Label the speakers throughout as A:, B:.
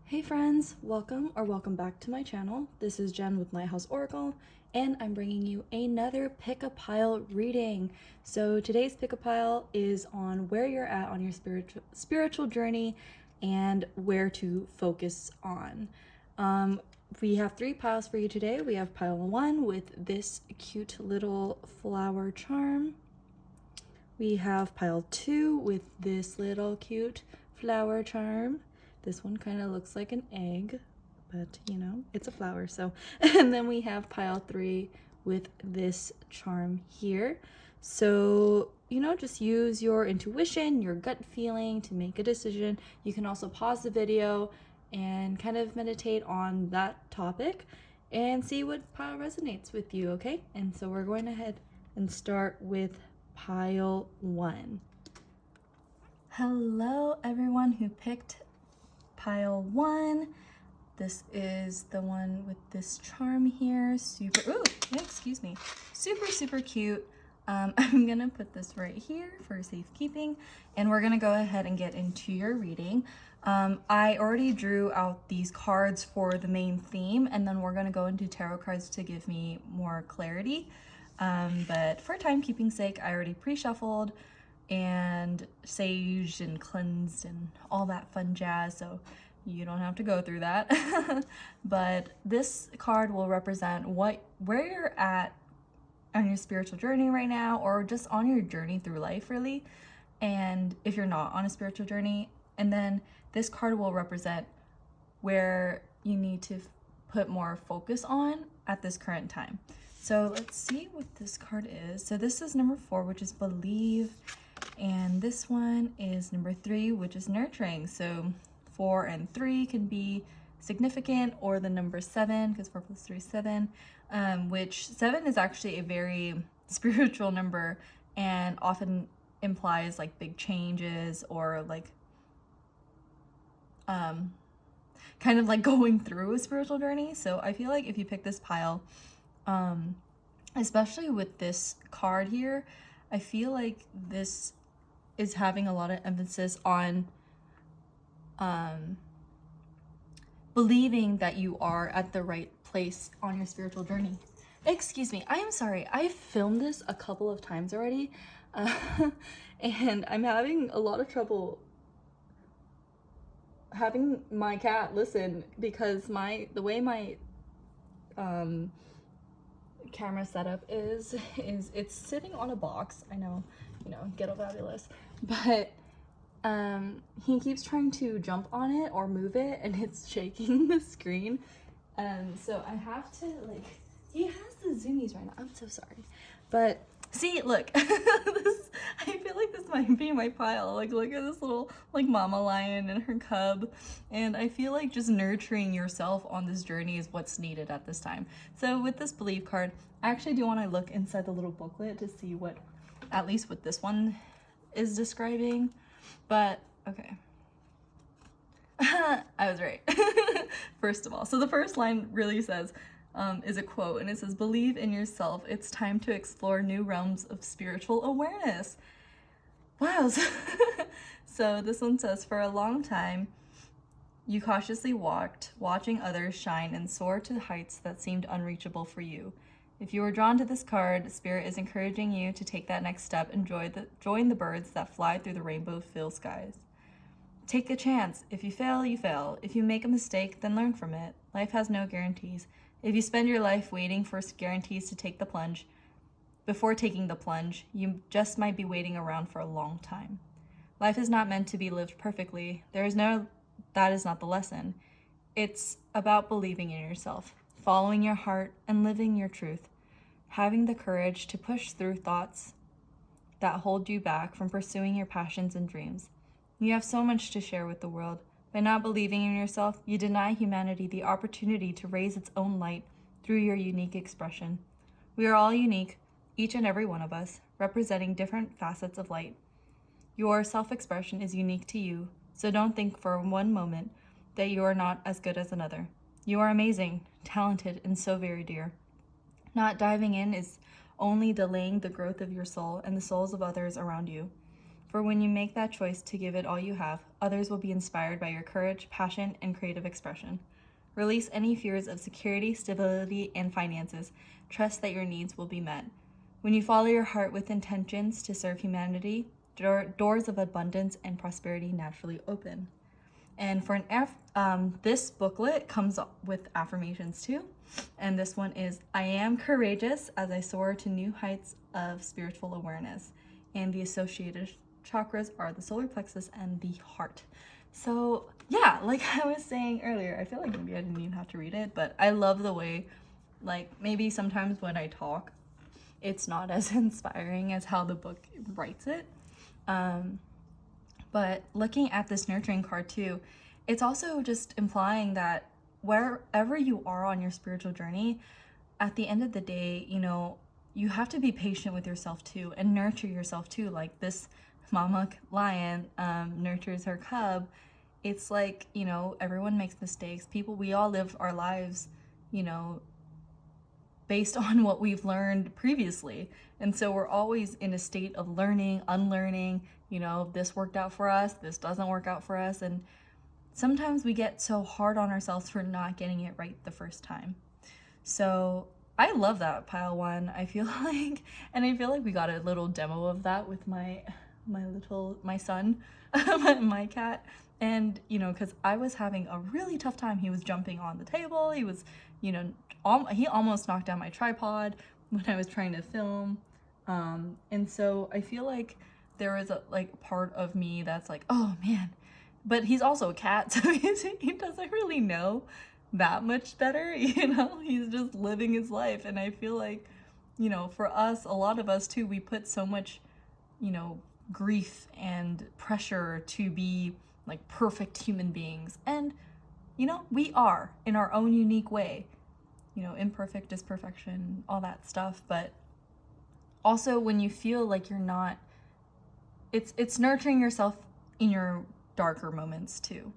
A: Hey friends, welcome back to my channel. This is Jen with Lighthouse Oracle, and I'm bringing you another pick a pile reading. So today's pick a pile is on where you're at on your spiritual journey and where to focus on. We have 3 piles for you today. We have pile 1 with this cute little flower charm. We have pile 2 with this little cute flower charm. This one kind of looks like an egg, but you know, it's a flower. So, and then we have pile 3 with this charm here. So, you know, just use your intuition, your gut feeling to make a decision. You can also pause the video and kind of meditate on that topic and see what pile resonates with you, okay? And so we're going ahead and start with pile 1. Hello, everyone who picked pile 1. This is the one with this charm here. Super cute. I'm gonna put this right here for safekeeping, and we're gonna go ahead and get into your reading. I already drew out these cards for the main theme, and then we're gonna go into tarot cards to give me more clarity. But for timekeeping sake, I already pre-shuffled and saged and cleansed and all that fun jazz, so you don't have to go through that. But this card will represent where you're at on your spiritual journey right now, or just on your journey through life, really. And if you're not on a spiritual journey, and then this card will represent where you need to put more focus on at this current time. So let's see what this card is. So this is number 4, which is believe. And this one is number 3, which is nurturing. So 4 and 3 can be significant, or the number 7, because 4 plus 3 is 7, which 7 is actually a very spiritual number and often implies like big changes, or like kind of like going through a spiritual journey. So I feel like if you pick this pile, especially with this card here, I feel like this is having a lot of emphasis on believing that you are at the right place on your spiritual journey. Excuse me, I am sorry. I filmed this a couple of times already, and I'm having a lot of trouble having my cat listen, because the way my camera setup is it's sitting on a box. I know, you know, ghetto fabulous, but he keeps trying to jump on it or move it, and it's shaking the screen, and so I have to, like, he has the zoomies right now. I'm so sorry, but see, look, this, I feel like this might be my pile. Like, look at this little, like, mama lion and her cub, and I feel like just nurturing yourself on this journey is what's needed at this time. So with this believe card, I actually do want to look inside the little booklet to see what, at least what this one is describing, but okay. I was right. First of all, so the first line really says, is a quote, and it says, believe in yourself. It's time to explore new realms of spiritual awareness. Wow. So this one says, for a long time, you cautiously walked, watching others shine and soar to heights that seemed unreachable for you. If you were drawn to this card, Spirit is encouraging you to take that next step and join the birds that fly through the rainbow-filled skies. Take a chance. If you fail, you fail. If you make a mistake, then learn from it. Life has no guarantees. If you spend your life waiting for guarantees to take the plunge, before taking the plunge, you just might be waiting around for a long time. Life is not meant to be lived perfectly. That is not the lesson. It's about believing in yourself, following your heart, and living your truth. Having the courage to push through thoughts that hold you back from pursuing your passions and dreams. You have so much to share with the world. By not believing in yourself, you deny humanity the opportunity to raise its own light through your unique expression. We are all unique, each and every one of us, representing different facets of light. Your self-expression is unique to you, so don't think for one moment that you are not as good as another. You are amazing, talented, and so very dear. Not diving in is only delaying the growth of your soul and the souls of others around you. For when you make that choice to give it all you have, others will be inspired by your courage, passion, and creative expression. Release any fears of security, stability, and finances. Trust that your needs will be met. When you follow your heart with intentions to serve humanity, doors of abundance and prosperity naturally open. And for this booklet comes with affirmations too. And this one is, I am courageous as I soar to new heights of spiritual awareness. And the associated chakras are the solar plexus and the heart. So yeah, like I was saying earlier, I feel like maybe I didn't even have to read it, but I love the way, like, maybe sometimes when I talk, it's not as inspiring as how the book writes it. But looking at this nurturing card too, it's also just implying that wherever you are on your spiritual journey, at the end of the day, you know, you have to be patient with yourself too and nurture yourself too. Like this mama lion nurtures her cub. It's like, you know, everyone makes mistakes. We all live our lives, you know, based on what we've learned previously. And so we're always in a state of learning, unlearning, you know, this worked out for us, this doesn't work out for us. And sometimes we get so hard on ourselves for not getting it right the first time. So I love that, pile one. I feel like we got a little demo of that with my son, my cat. And, you know, because I was having a really tough time. He was jumping on the table. He was, you know, he almost knocked down my tripod when I was trying to film. And so I feel like there was a part of me that's like, oh man, but he's also a cat, so he doesn't really know that much better, you know, he's just living his life. And I feel like, you know, for us, a lot of us too, we put so much, you know, grief and pressure to be like perfect human beings. And, you know, we are in our own unique way, you know, imperfect is perfection, all that stuff. But also when you feel like you're not, it's nurturing yourself in your darker moments too.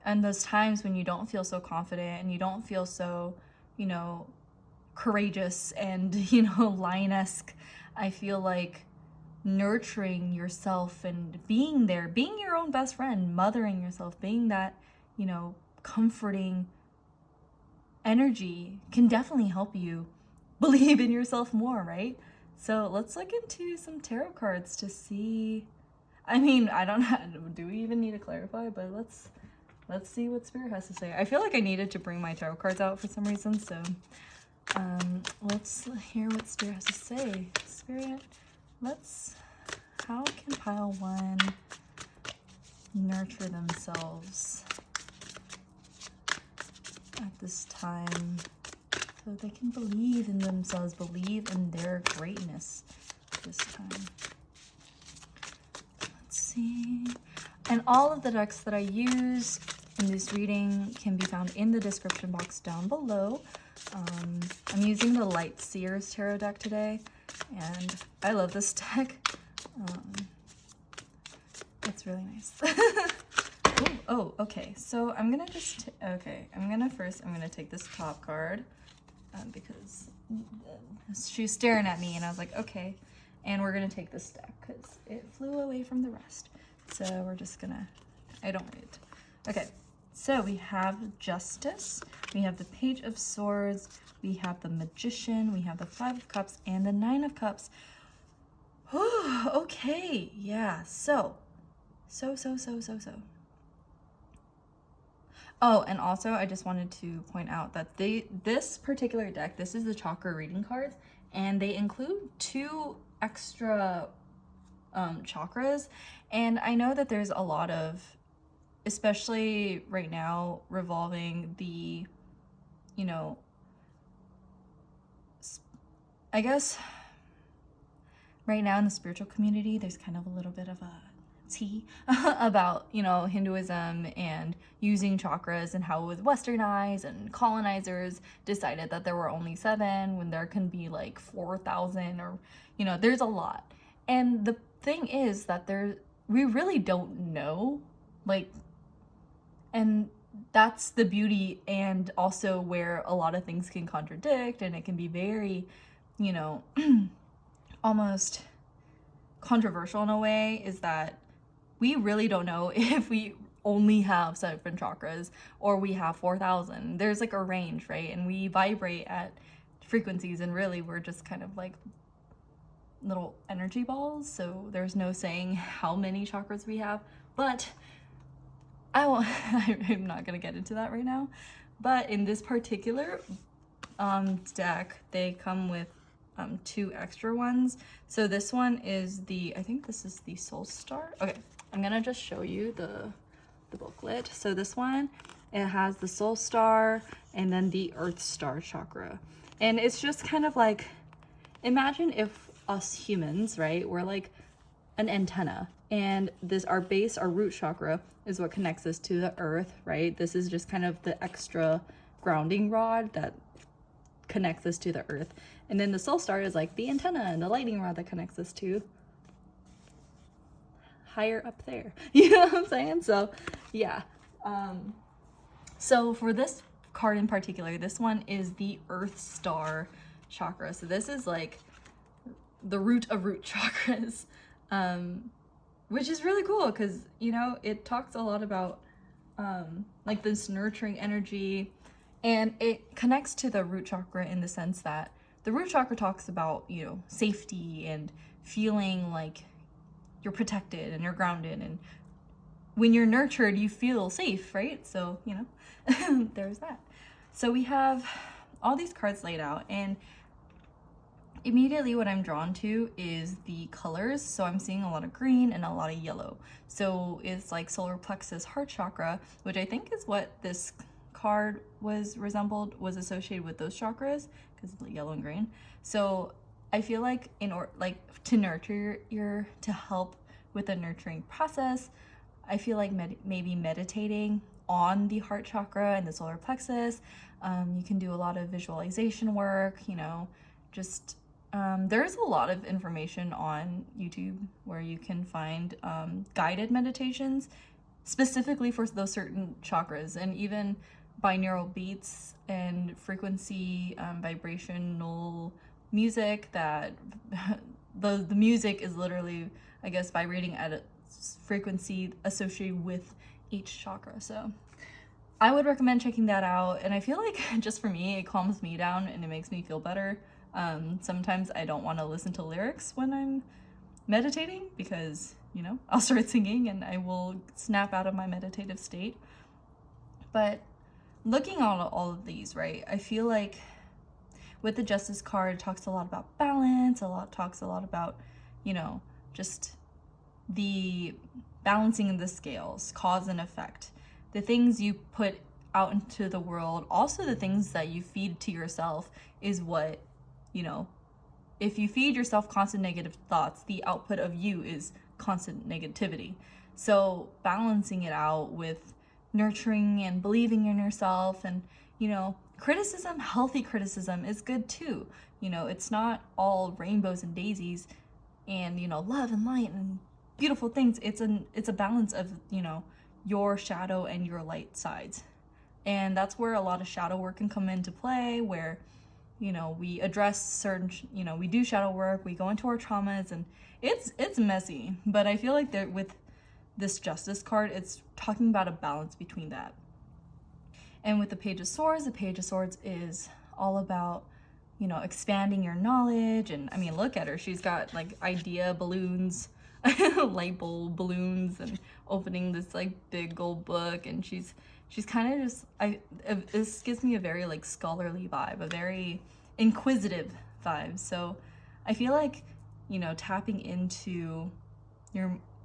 A: And those times when you don't feel so confident and you don't feel so, you know, courageous and, you know, lioness, I feel like nurturing yourself and being there, being your own best friend, mothering yourself, being that, you know, comforting energy can definitely help you believe in yourself more, right? So let's look into some tarot cards to see. I mean, I don't know, do we even need to clarify? But let's see what Spirit has to say. I feel like I needed to bring my tarot cards out for some reason, so let's hear what Spirit has to say. Spirit, how can pile one nurture themselves at this time so they can believe in themselves, believe in their greatness this time? Let's see. And all of the decks that I use in this reading can be found in the description box down below. I'm using the Light Seers Tarot deck today, and I love this deck. It's really nice. Oh, okay. So I'm gonna I'm gonna take this top card because she's staring at me, and I was like, okay. And we're gonna take this deck because it flew away from the rest. So we're just gonna, I don't read it. Okay, so we have Justice, we have the Page of Swords, we have the Magician, we have the Five of Cups, and the Nine of Cups. Oh, okay, yeah, so. Oh, and also I just wanted to point out that this particular deck, this is the chakra reading cards, and they include 2 extra chakras. And I know that there's a lot of, especially right now, revolving the, you know, I guess right now in the spiritual community, there's kind of a little bit of a tea about, you know, Hinduism and using chakras and how it was westernized, and colonizers decided that there were only 7 when there can be like 4,000, or, you know, there's a lot. And the thing is that we really don't know, like, and that's the beauty, and also where a lot of things can contradict, and it can be very, you know, almost controversial in a way is that we really don't know if we only have 7 chakras or we have 4,000. There's like a range, right? And we vibrate at frequencies, and really we're just kind of like little energy balls. So there's no saying how many chakras we have, but I'm not gonna get into that right now. But in this particular deck, they come with 2 extra ones. So this one is I think this is the Soul Star. Okay, I'm gonna just show you the booklet. So this one, it has the Soul Star and then the Earth Star chakra. And it's just kind of like, imagine if us humans, right, we're like an antenna, and our base, our root chakra, is what connects us to the earth, right? This is just kind of the extra grounding rod that connects us to the earth. And then the Soul Star is like the antenna and the lightning rod that connects us to higher up there. You know what I'm saying? So yeah. So for this card in particular, this one is the Earth Star chakra. So this is like the root of root chakras, which is really cool because, you know, it talks a lot about like this nurturing energy, and it connects to the root chakra in the sense that the root chakra talks about, you know, safety and feeling like you're protected and you're grounded, and when you're nurtured you feel safe, right? So, you know, there's that. So we have all these cards laid out, and immediately what I'm drawn to is the colors. So I'm seeing a lot of green and a lot of yellow. So it's like solar plexus, heart chakra, which I think is what this card was associated with, those chakras, because it's yellow and green. So I feel like to nurture to help with the nurturing process, I feel like maybe meditating on the heart chakra and the solar plexus. You can do a lot of visualization work, you know, just there's a lot of information on YouTube where you can find guided meditations specifically for those certain chakras, and even binaural beats and frequency vibrational music that the music is literally, I guess, vibrating at a frequency associated with each chakra. So I would recommend checking that out, and I feel like just for me, it calms me down and it makes me feel better. Sometimes I don't want to listen to lyrics when I'm meditating because, you know, I'll start singing and I will snap out of my meditative state. But looking at all of these, right, I feel like with the Justice card, it talks a lot about balance, talks a lot about, you know, just the balancing of the scales, cause and effect. The things you put out into the world, also the things that you feed to yourself is what, you know, if you feed yourself constant negative thoughts, the output of you is constant negativity. So balancing it out with nurturing and believing in yourself, and, you know, criticism, healthy criticism is good too. You know, it's not all rainbows and daisies and, you know, love and light and beautiful things. It's a balance of, you know, your shadow and your light sides. And that's where a lot of shadow work can come into play, where, you know, we address certain, you know, we do shadow work, we go into our traumas, and it's messy. But I feel like that with this Justice card, it's talking about a balance between that. And with the Page of Swords is all about, you know, expanding your knowledge. And I mean, look at her, she's got like idea balloons, light bulb balloons, and opening this like big gold book, and she's kind of just, this gives me a very like scholarly vibe, a very inquisitive vibe. So I feel like, you know, tapping into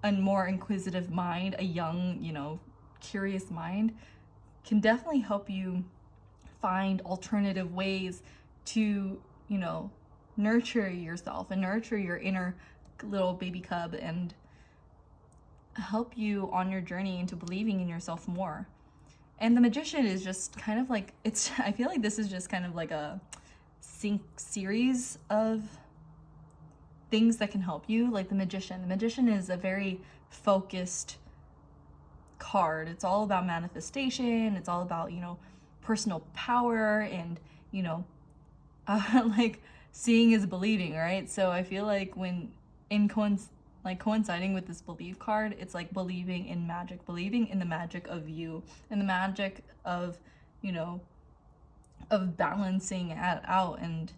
A: a more inquisitive mind, a young, you know, curious mind, can definitely help you find alternative ways to, you know, nurture yourself and nurture your inner little baby cub, and help you on your journey into believing in yourself more. And the Magician is just kind of like, I feel like this is just kind of like a series of things that can help you. Like the Magician is a very focused card. It's all about manifestation. It's all about, you know, personal power, and, you know, like seeing is believing, right? So I feel like when like coinciding with this believe card, it's like believing in magic, believing in the magic of you and the magic of, you know, of balancing it out and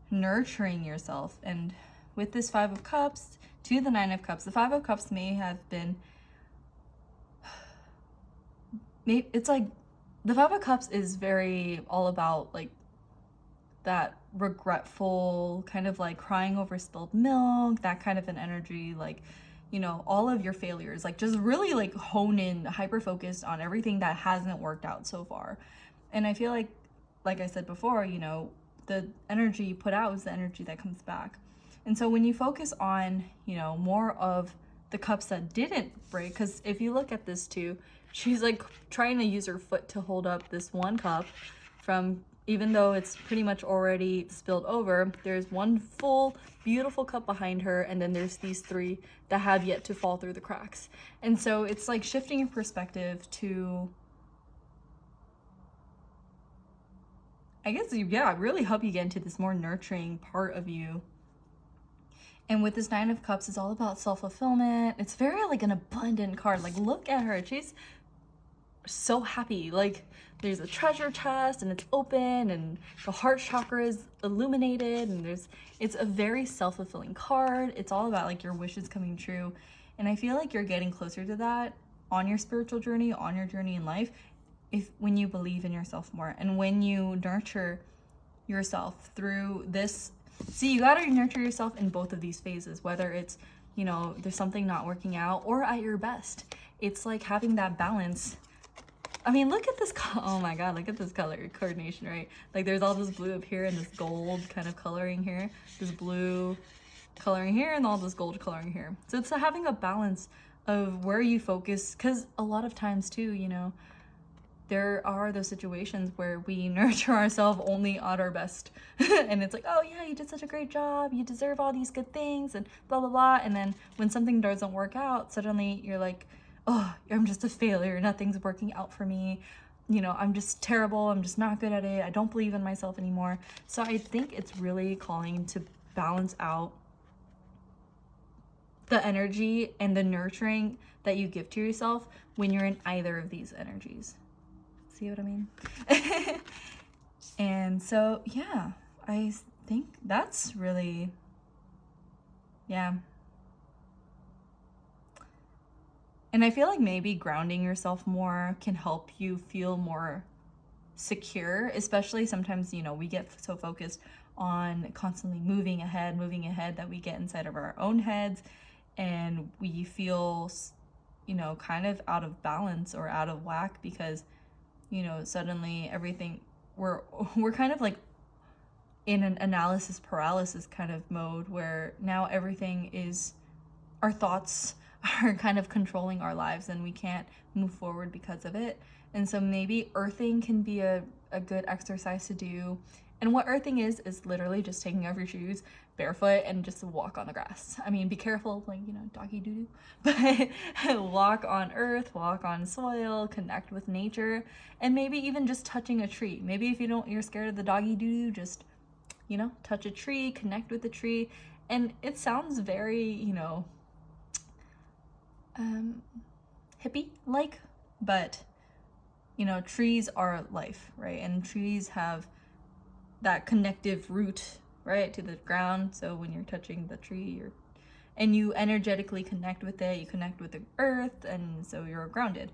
A: nurturing yourself. And with this Five of Cups to the Nine of Cups, the Five of Cups may have been, it's like the Five of Cups is very all about like that regretful kind of like crying over spilled milk, that kind of an energy, like, you know, all of your failures, like just really like hone in, hyper focused on everything that hasn't worked out so far. And I feel like I said before, you know, the energy you put out is the energy that comes back. And so when you focus on, you know, more of the cups that didn't break, because if you look at this too, she's like trying to use her foot to hold up this one cup from, even though it's pretty much already spilled over, there's one full beautiful cup behind her, and then there's these three that have yet to fall through the cracks. And so it's like shifting your perspective to, I guess, yeah, really help you get into this more nurturing part of you. And with this Nine of Cups, it's all about self-fulfillment. It's very like an abundant card. Like, look at her. She's so happy. Like, there's a treasure chest and it's open and the heart chakra is illuminated, and it's a very self-fulfilling card. It's all about like your wishes coming true. And I feel like you're getting closer to that on your spiritual journey, on your journey in life, when you believe in yourself more and when you nurture yourself through this. See, you gotta nurture yourself in both of these phases, whether it's, you know, there's something not working out or at your best. It's like having that balance. I mean, look at this, oh my god, look at this color coordination, right? Like there's all this blue up here and this gold kind of coloring here, this blue coloring here and all this gold coloring here. So it's having a balance of where you focus, because a lot of times too, you know, there are those situations where we nurture ourselves only at our best. And it's like, oh yeah, you did such a great job, you deserve all these good things and blah, blah, blah. And then when something doesn't work out, suddenly you're like, oh, I'm just a failure, nothing's working out for me. You know, I'm just terrible, I'm just not good at it, I don't believe in myself anymore. So I think it's really calling to balance out the energy and the nurturing that you give to yourself when you're in either of these energies. See what I mean? And so, yeah, I think that's really, yeah. And I feel like maybe grounding yourself more can help you feel more secure, especially sometimes, you know, we get so focused on constantly moving ahead that we get inside of our own heads and we feel, you know, kind of out of balance or out of whack because, you know, suddenly everything, we're kind of like in an analysis paralysis kind of mode where now everything is, our thoughts are kind of controlling our lives and we can't move forward because of it. And so maybe earthing can be a good exercise to do. And what earthing is literally just taking off your shoes barefoot and just walk on the grass. I mean, be careful, like, you know, doggy doo-doo, but walk on earth, walk on soil, connect with nature, and maybe even just touching a tree. Maybe if you're scared of the doggy doo-doo, just, you know, touch a tree, connect with the tree. And it sounds very, you know, hippie-like, but, you know, trees are life, right? And trees have that connective root, right, to the ground. So when you're touching the tree, and you energetically connect with it, you connect with the earth, and so you're grounded.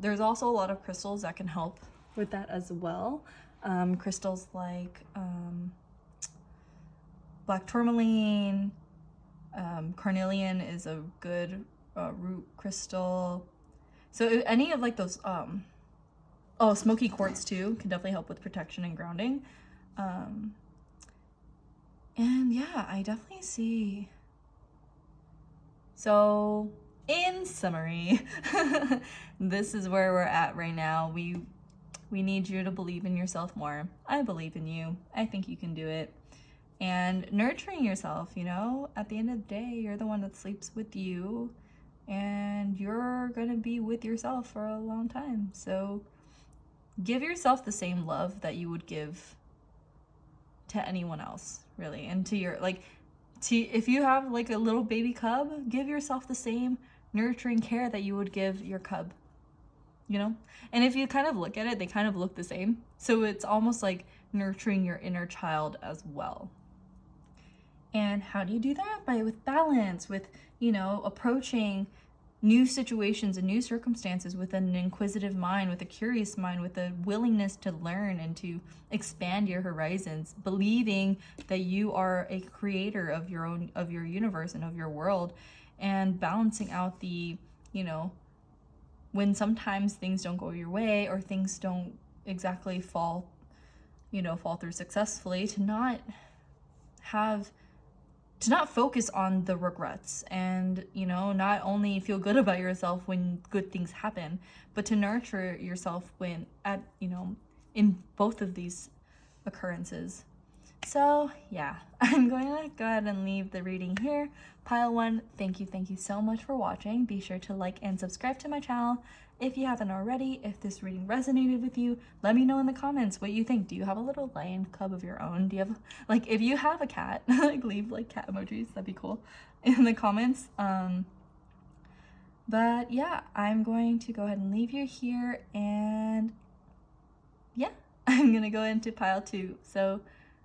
A: There's also a lot of crystals that can help with that as well. Crystals like black tourmaline, carnelian is a good root crystal. So any of like those, smoky quartz too can definitely help with protection and grounding. And yeah, I definitely see. So in summary, this is where we're at right now. We need you to believe in yourself more. I believe in you. I think you can do it. And nurturing yourself, you know, at the end of the day, you're the one that sleeps with you and you're gonna be with yourself for a long time. So give yourself the same love that you would give to anyone else, really. And to your, like, if you have like a little baby cub, give yourself the same nurturing care that you would give your cub, you know? And if you kind of look at it, they kind of look the same. So it's almost like nurturing your inner child as well. And how do you do that? With balance, with, approaching new situations and new circumstances with an inquisitive mind, with a curious mind, with a willingness to learn and to expand your horizons, believing that you are a creator of your universe and of your world, and balancing out the, when sometimes things don't go your way or things don't exactly fall through successfully, to not focus on the regrets and, not only feel good about yourself when good things happen, but to nurture yourself in both of these occurrences. So yeah, I'm going to go ahead and leave the reading here. Pile 1, thank you so much for watching. Be sure to like and subscribe to my channel if you haven't already. If this reading resonated with you, let me know in the comments what you think. Do you have a little lion cub of your own? Do you have, if you have a cat, leave cat emojis, that'd be cool, in the comments. But yeah, I'm going to go ahead and leave you here, and yeah, I'm gonna go into pile 2. So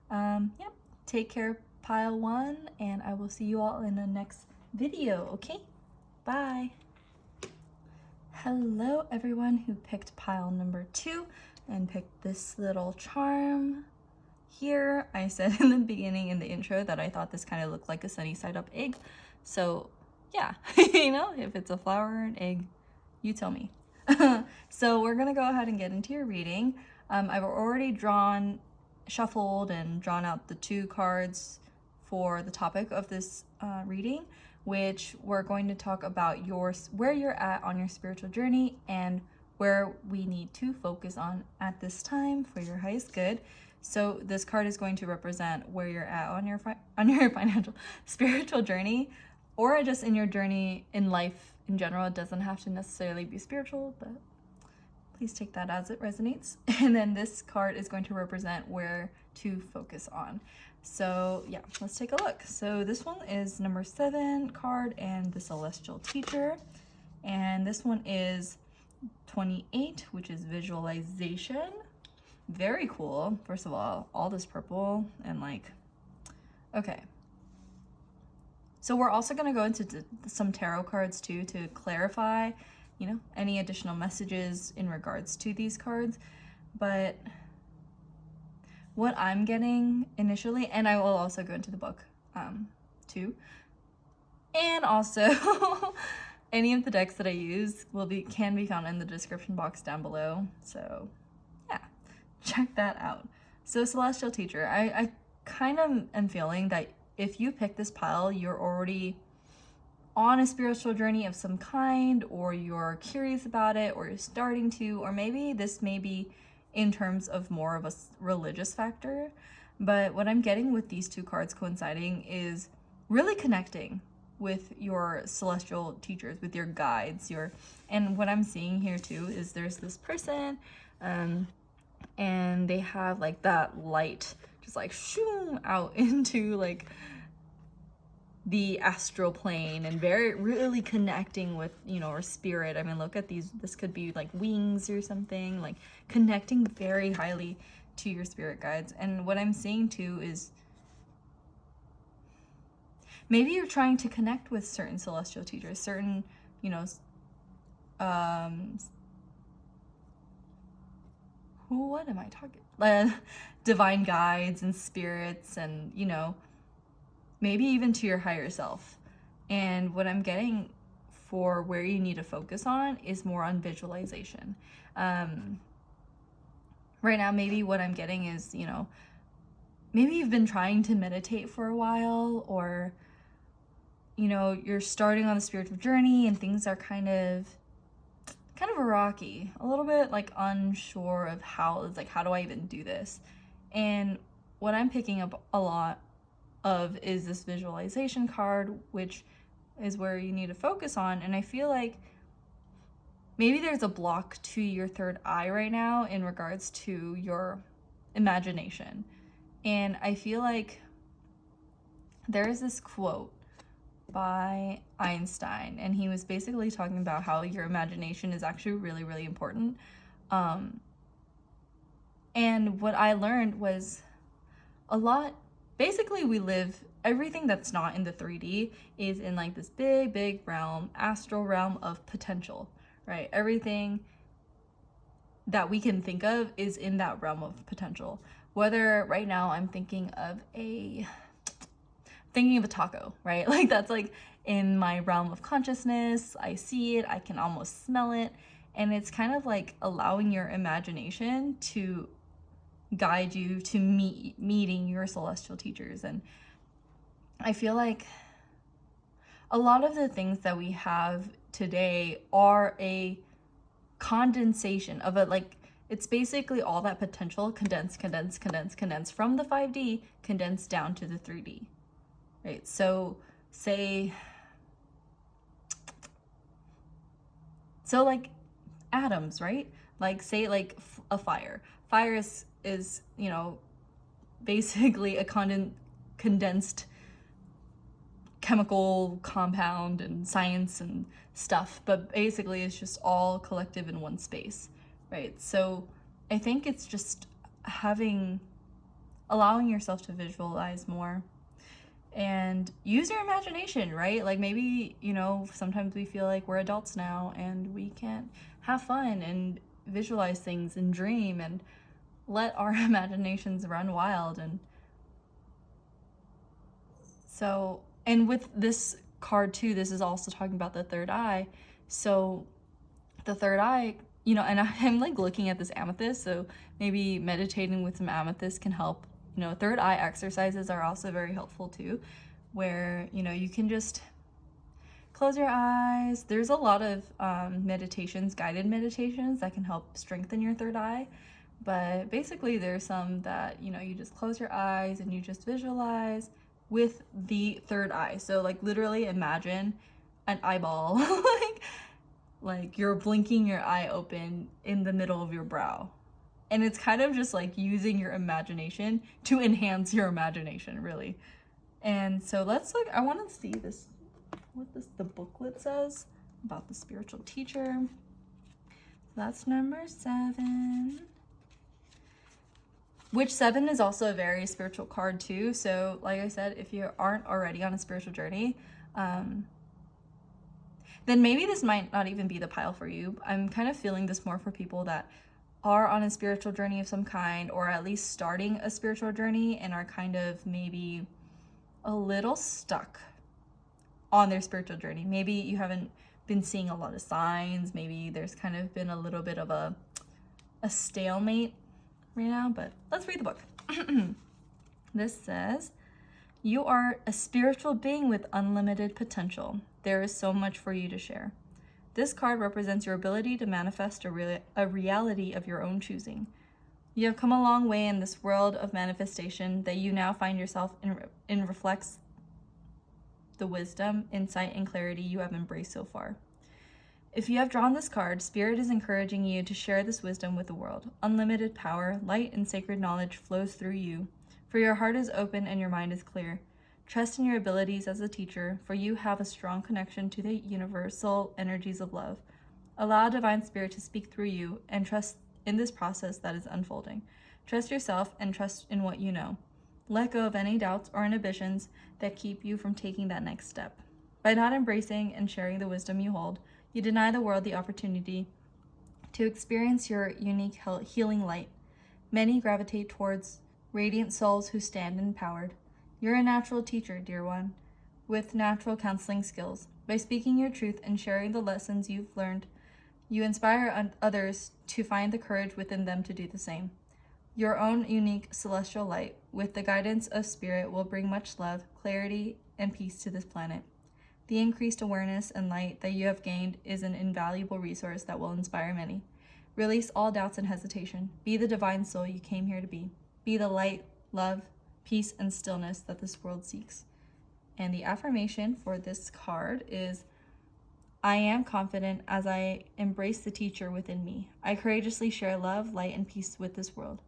A: yep, take care, pile 1, and I will see you all in the next video, okay? Bye. Hello everyone who picked pile number 2 and picked this little charm here. I said in the beginning, in the intro, that I thought this kind of looked like a sunny side up egg. So yeah, if it's a flower or an egg, you tell me. So we're gonna go ahead and get into your reading. I've already shuffled and drawn out the 2 cards for the topic of this reading, which we're going to talk about where you're at on your spiritual journey and where we need to focus on at this time for your highest good. So this card is going to represent where you're at on your financial spiritual journey, or just in your journey in life in general. It doesn't have to necessarily be spiritual, but please take that as it resonates. And then this card is going to represent where to focus on. So yeah, let's take a look. So this one is number 7 card and the Celestial Teacher. And this one is 28, which is visualization. Very cool. First of all this purple and okay. So we're also going to go into some tarot cards too to clarify, any additional messages in regards to these cards. But what I'm getting initially, and I will also go into the book too, and also any of the decks that I use can be found in the description box down below. So yeah, check that out. So Celestial Teacher, I kind of am feeling that if you pick this pile, you're already on a spiritual journey of some kind, or you're curious about it, or you're starting to, or maybe this may be in terms of more of a religious factor. But what I'm getting with these 2 cards coinciding is really connecting with your celestial teachers, with your guides, and what I'm seeing here too is there's this person, and they have that light just shoom out into the astral plane, and really connecting with, our spirit. I mean, look at these. This could be wings or something, connecting very highly to your spirit guides. And what I'm seeing too is maybe you're trying to connect with certain celestial teachers, certain, what am I talking? Divine guides and spirits, and, maybe even to your higher self. And what I'm getting for where you need to focus on is more on visualization. Right now, maybe what I'm getting is, maybe you've been trying to meditate for a while, or, you're starting on a spiritual journey and things are kind of rocky, a little bit unsure of how do I even do this? And what I'm picking up a lot of is this visualization card, which is where you need to focus on. And I feel like maybe there's a block to your third eye right now in regards to your imagination. And I feel like there is this quote by Einstein, and he was basically talking about how your imagination is actually really, really important. And what I learned was basically we live, everything that's not in the 3D is in like this big, big realm, astral realm of potential, right? Everything that we can think of is in that realm of potential. Whether right now I'm thinking of a taco, right? Like that's like in my realm of consciousness. I see it, I can almost smell it. And it's kind of like allowing your imagination to guide you to meeting your celestial teachers. And I feel like a lot of the things that we have today are a condensation of it. Like it's basically all that potential condensed from the 5D condensed down to the 3D, right? So like atoms, right? Like say like a fire is you know, basically a condensed chemical compound and science and stuff, but basically it's just all collective in one space, right? So I think it's just allowing yourself to visualize more and use your imagination, right? Like maybe, you know, sometimes we feel like we're adults now and we can't have fun and visualize things and dream and let our imaginations run wild. And so, and with this card too, this is also talking about the third eye. So the third eye, you know, and I'm like looking at this amethyst, so maybe meditating with some amethyst can help. You know, third eye exercises are also very helpful too, where, you know, you can just close your eyes. There's a lot of meditations, guided meditations that can help strengthen your third eye. But basically there's some that, you know, you just close your eyes and you just visualize with the third eye. So like literally imagine an eyeball, like you're blinking your eye open in the middle of your brow. And it's kind of just like using your imagination to enhance your imagination, really. And so let's look, I want to see this, what the booklet says about the spiritual teacher. So that's number 7. Which 7 is also a very spiritual card too. So like I said, if you aren't already on a spiritual journey, then maybe this might not even be the pile for you. I'm kind of feeling this more for people that are on a spiritual journey of some kind, or at least starting a spiritual journey and are kind of maybe a little stuck on their spiritual journey. Maybe you haven't been seeing a lot of signs. Maybe there's kind of been a little bit of a stalemate right now, but let's read the book. This says, you are a spiritual being with unlimited potential. There is so much for you to share. This card represents your ability to manifest a reality of your own choosing. You have come a long way in this world of manifestation that you now find yourself in reflects the wisdom, insight, and clarity you have embraced so far. If you have drawn this card, Spirit is encouraging you to share this wisdom with the world. Unlimited power, light, and sacred knowledge flows through you, for your heart is open and your mind is clear. Trust in your abilities as a teacher, for you have a strong connection to the universal energies of love. Allow Divine Spirit to speak through you and trust in this process that is unfolding. Trust yourself and trust in what you know. Let go of any doubts or inhibitions that keep you from taking that next step. By not embracing and sharing the wisdom you hold, you deny the world the opportunity to experience your unique healing light. Many gravitate towards radiant souls who stand empowered. You're a natural teacher, dear one, with natural counseling skills. By speaking your truth and sharing the lessons you've learned, you inspire others to find the courage within them to do the same. Your own unique celestial light, with the guidance of Spirit, will bring much love, clarity, and peace to this planet. The increased awareness and light that you have gained is an invaluable resource that will inspire many. Release all doubts and hesitation. Be the divine soul you came here to be. Be the light, love, peace, and stillness that this world seeks. And the affirmation for this card is, I am confident as I embrace the teacher within me. I courageously share love, light, and peace with this world.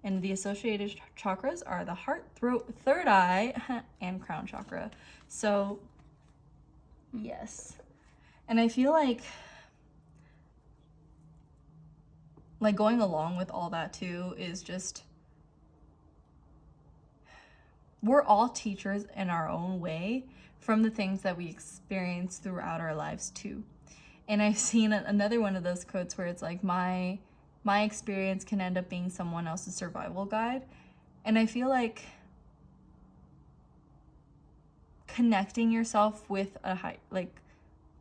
A: And the associated chakras are the heart, throat, third eye, and crown chakra. So, yes. And I feel like going along with all that too is just, we're all teachers in our own way from the things that we experience throughout our lives too. And I've seen another one of those quotes where it's like, my experience can end up being someone else's survival guide. And I feel like connecting yourself with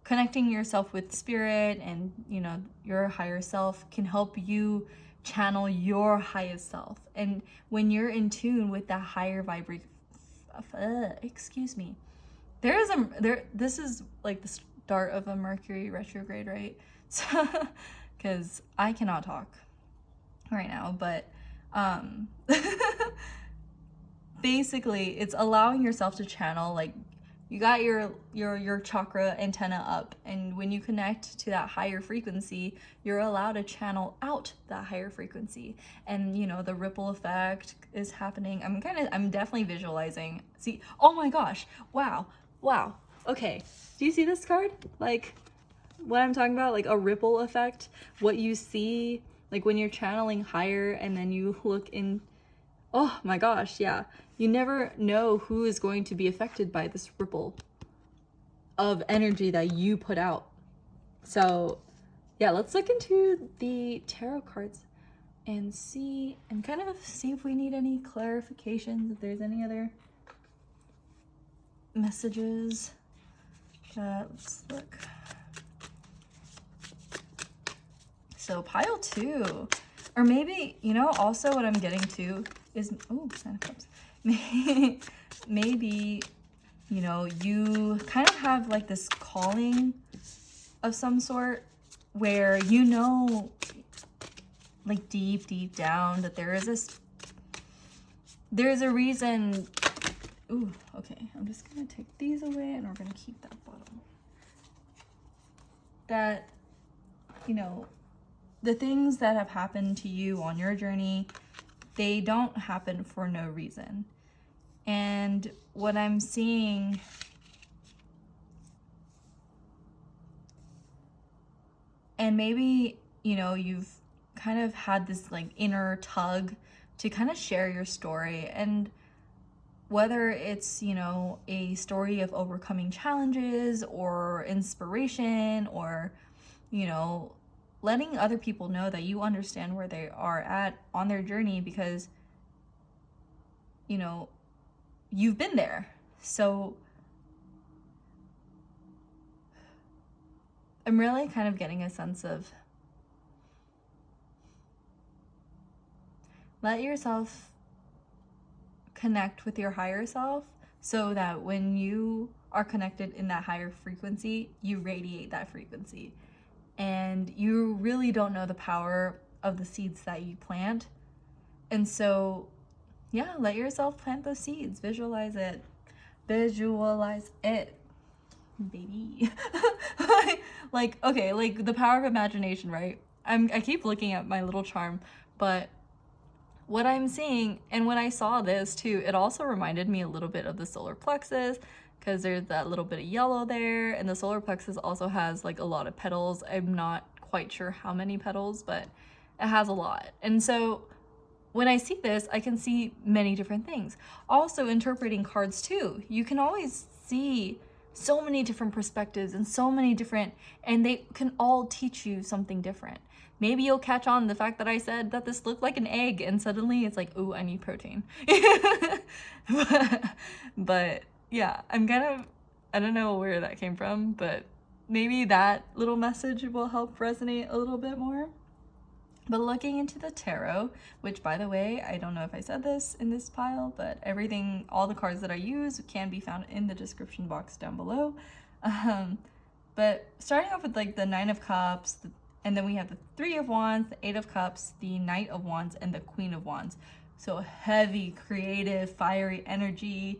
A: connecting yourself with spirit and, you know, your higher self can help you channel your highest self. And when you're in tune with that higher vibration, this is like the start of a Mercury retrograde, right? So, because I cannot talk right now, but basically it's allowing yourself to channel, like, you got your chakra antenna up, and when you connect to that higher frequency, you're allowed to channel out that higher frequency, and, you know, the ripple effect is happening. I'm definitely visualizing. See, oh my gosh, wow. Okay, do you see this card? Like, what I'm talking about, like a ripple effect, what you see, like when you're channeling higher and then you look in, oh my gosh, yeah. You never know who is going to be affected by this ripple of energy that you put out. So yeah, let's look into the tarot cards and kind of see if we need any clarifications, if there's any other messages. Let's look. So pile 2, or maybe, you know, also what I'm getting to is, oh, Nine of Cups. Maybe, you know, you kind of have like this calling of some sort where, you know, like deep down that there's a reason. Ooh, okay, I'm just gonna take these away and we're gonna keep that bottom. That, you know, the things that have happened to you on your journey, they don't happen for no reason. And what I'm seeing, and maybe, you know, you've kind of had this like inner tug to kind of share your story, and whether it's, you know, a story of overcoming challenges or inspiration, or, you know, letting other people know that you understand where they are at on their journey, because, you know, you've been there. So I'm really kind of getting a sense of, let yourself connect with your higher self, so that when you are connected in that higher frequency, you radiate that frequency. And you really don't know the power of the seeds that you plant. And so, yeah, let yourself plant those seeds. Visualize it, baby. Okay, like the power of imagination, right? I keep looking at my little charm, but what I'm seeing, and when I saw this too, it also reminded me a little bit of the solar plexus, because there's that little bit of yellow there, and the solar plexus also has like a lot of petals. I'm not quite sure how many petals, but it has a lot. And so when I see this, I can see many different things. Also, interpreting cards too, you can always see so many different perspectives and so many different, and they can all teach you something different. Maybe you'll catch on the fact that I said that this looked like an egg, and suddenly it's like, ooh, I need protein. but yeah, I'm kind of, I don't know where that came from, but maybe that little message will help resonate a little bit more. But looking into the tarot, which, by the way, I don't know if I said this in this pile, but all the cards that I use can be found in the description box down below. But starting off with like the Nine of Cups, and then we have the Three of Wands, the Eight of Cups, the Knight of Wands, and the Queen of Wands. So heavy, creative, fiery energy,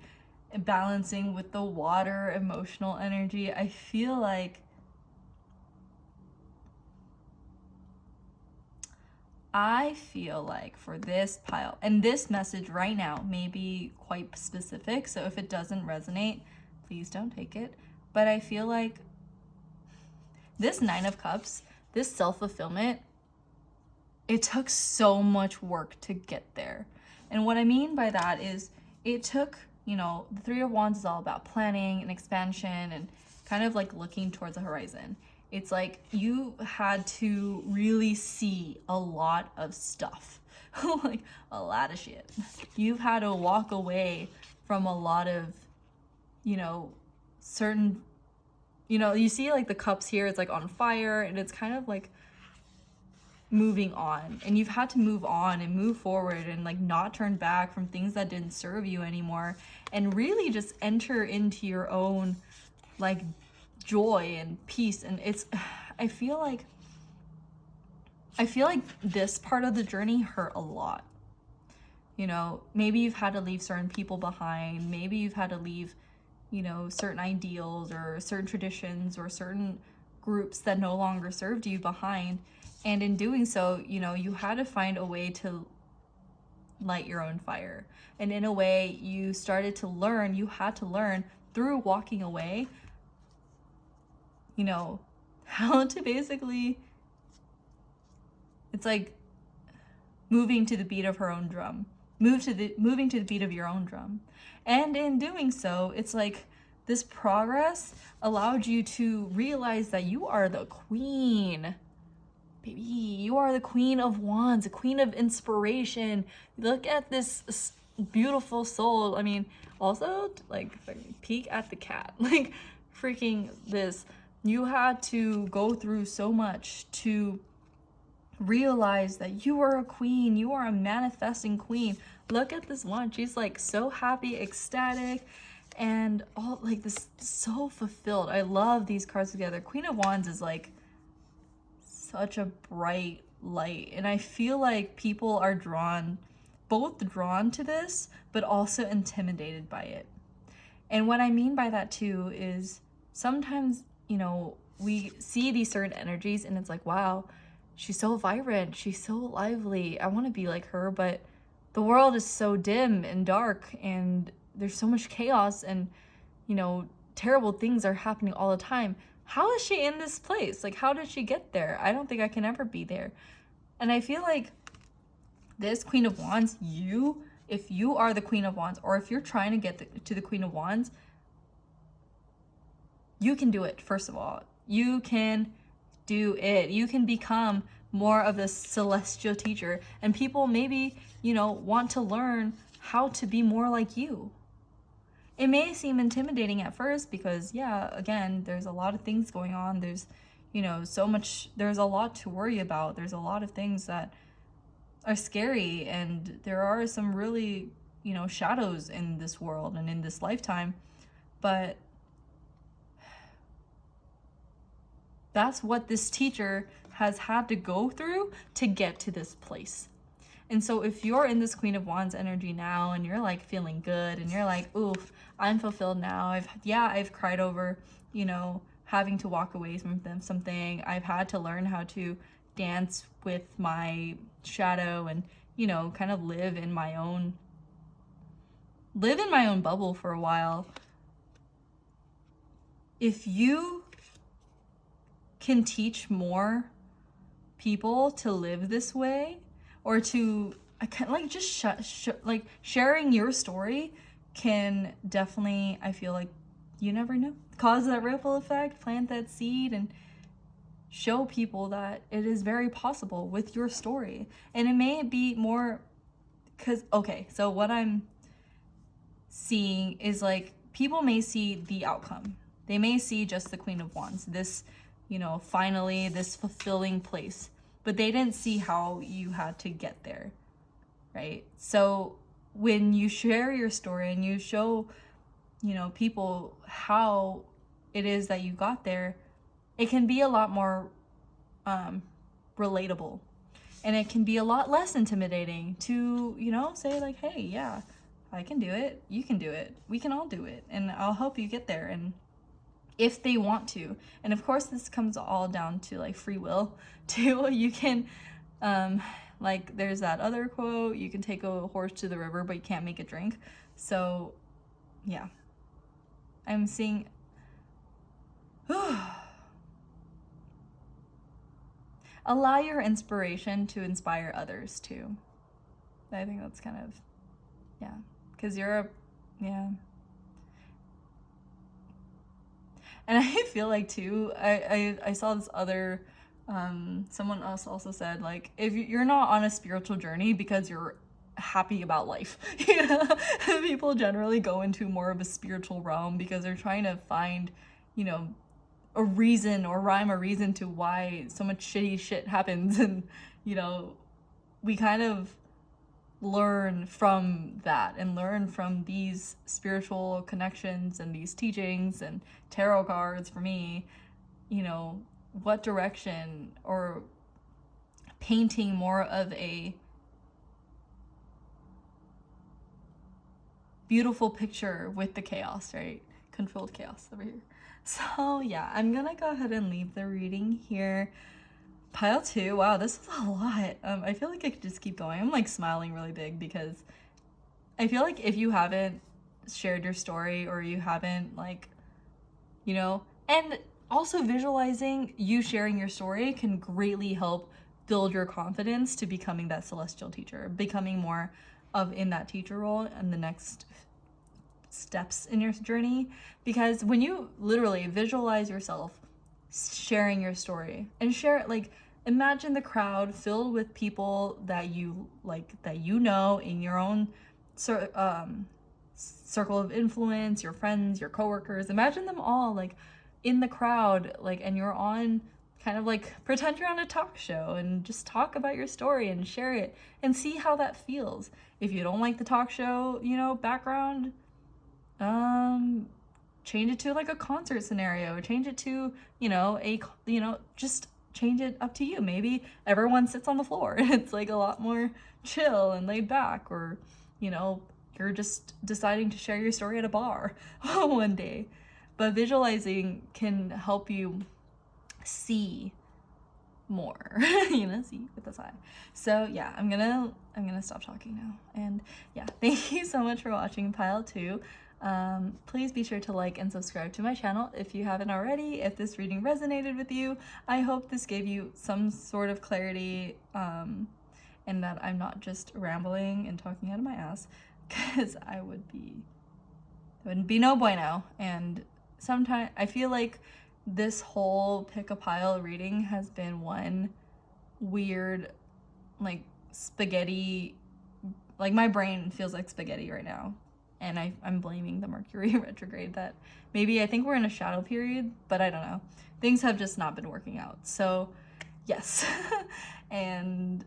A: balancing with the water, emotional energy. I feel like I feel like for this pile, and this message right now may be quite specific, so if it doesn't resonate, please don't take it. But I feel like this Nine of Cups, this self-fulfillment, it took so much work to get there. And what I mean by that is it took, the Three of Wands is all about planning and expansion and kind of like looking towards the horizon. It's like you had to really see a lot of stuff, like a lot of shit. You've had to walk away from a lot of, certain, you see like the cups here, it's like on fire, and it's kind of like moving on, and you've had to move on and move forward and like not turn back from things that didn't serve you anymore, and really just enter into your own like joy and peace. And it's I feel like this part of the journey hurt a lot. Maybe you've had to leave certain people behind, maybe you've had to leave certain ideals or certain traditions or certain groups that no longer served you behind. And in doing so, you had to find a way to light your own fire. And in a way, you had to learn through walking away, how to basically, it's like moving to the beat of her own drum, moving to the beat of your own drum. And in doing so, it's like this progress allowed you to realize that you are the queen. Baby, you are the Queen of Wands, the Queen of Inspiration. Look at this beautiful soul. I mean, also, like, peek at the cat. Like, freaking this. You had to go through so much to realize that you are a queen. You are a manifesting queen. Look at this one. She's, like, so happy, ecstatic, and all, like, this, so fulfilled. I love these cards together. Queen of Wands is, like, such a bright light, and I feel like people are both drawn to this but also intimidated by it. And what I mean by that too is sometimes we see these certain energies and it's like, wow, she's so vibrant, she's so lively, I want to be like her, but the world is so dim and dark and there's so much chaos and terrible things are happening all the time. How is she in this place? Like, how did she get there? I don't think I can ever be there. And I feel like this Queen of Wands, if you are the Queen of Wands, or if you're trying to get to the Queen of Wands, you can do it, first of all. You can do it. You can become more of a celestial teacher. And people maybe, want to learn how to be more like you. It may seem intimidating at first because, yeah, again, there's a lot of things going on. There's, there's a lot to worry about. There's a lot of things that are scary, and there are some really, shadows in this world and in this lifetime. But that's what this teacher has had to go through to get to this place. And so if you're in this Queen of Wands energy now and you're like feeling good and you're like, oof, I'm fulfilled now. I've cried over, having to walk away from something. I've had to learn how to dance with my shadow and, kind of live in my own bubble for a while. If you can teach more people to live this way, or to like just like sharing your story can definitely, I feel like, you never know, cause that ripple effect, plant that seed, and show people that it is very possible with your story. And it may be more because, okay, so what I'm seeing is like people may see the outcome. They may see just the Queen of Wands, this, finally this fulfilling place. But they didn't see how you had to get there, right? So when you share your story and you show, people how it is that you got there, it can be a lot more relatable. And it can be a lot less intimidating to, say like, hey, yeah, I can do it. You can do it. We can all do it. And I'll help you get there. And if they want to. And of course, this comes all down to like free will too. You can Like, there's that other quote, you can take a horse to the river, but you can't make it drink. So, yeah. I'm seeing... Allow your inspiration to inspire others, too. I think that's kind of... Yeah. Because you're a... Yeah. And I feel like, too, I saw this other... someone else also said, like, if you're not on a spiritual journey because you're happy about life, you know, people generally go into more of a spiritual realm because they're trying to find, you know, a reason or rhyme a reason to why so much shitty shit happens. And, you know, we kind of learn from that and learn from these spiritual connections and these teachings and tarot cards for me, you know, what direction, or painting more of a beautiful picture with the chaos, right? Controlled chaos over here. So yeah, I'm gonna go ahead and leave the reading here. Pile 2, wow, this is a lot. I feel like I could just keep going. I'm like smiling really big because I feel like if you haven't shared your story, or you haven't, like, you know, and also visualizing you sharing your story can greatly help build your confidence to becoming that celestial teacher, becoming more of in that teacher role and the next steps in your journey. Because when you literally visualize yourself sharing your story and share it, like, imagine the crowd filled with people that you like, that you know in your own circle of influence, your friends, your coworkers. Imagine them all like in the crowd, like, and you're on, kind of like, pretend you're on a talk show and just talk about your story and share it and see how that feels. If you don't like the talk show, you know, background, change it to like a concert scenario, change it to, you know, just change it up to you. Maybe everyone sits on the floor and it's like a lot more chill and laid back, or, you know, you're just deciding to share your story at a bar one day. But visualizing can help you see more, you know, see with this eye. So yeah, I'm gonna stop talking now. And yeah, thank you so much for watching Pile 2. Please be sure to like and subscribe to my channel if you haven't already. If this reading resonated with you, I hope this gave you some sort of clarity, and that I'm not just rambling and talking out of my ass, because I wouldn't be no bueno. And sometimes I feel like this whole pick a pile reading has been one weird, like, spaghetti, like, my brain feels like spaghetti right now. And I'm blaming the Mercury retrograde, that maybe I think we're in a shadow period, but I don't know. Things have just not been working out. So yes. And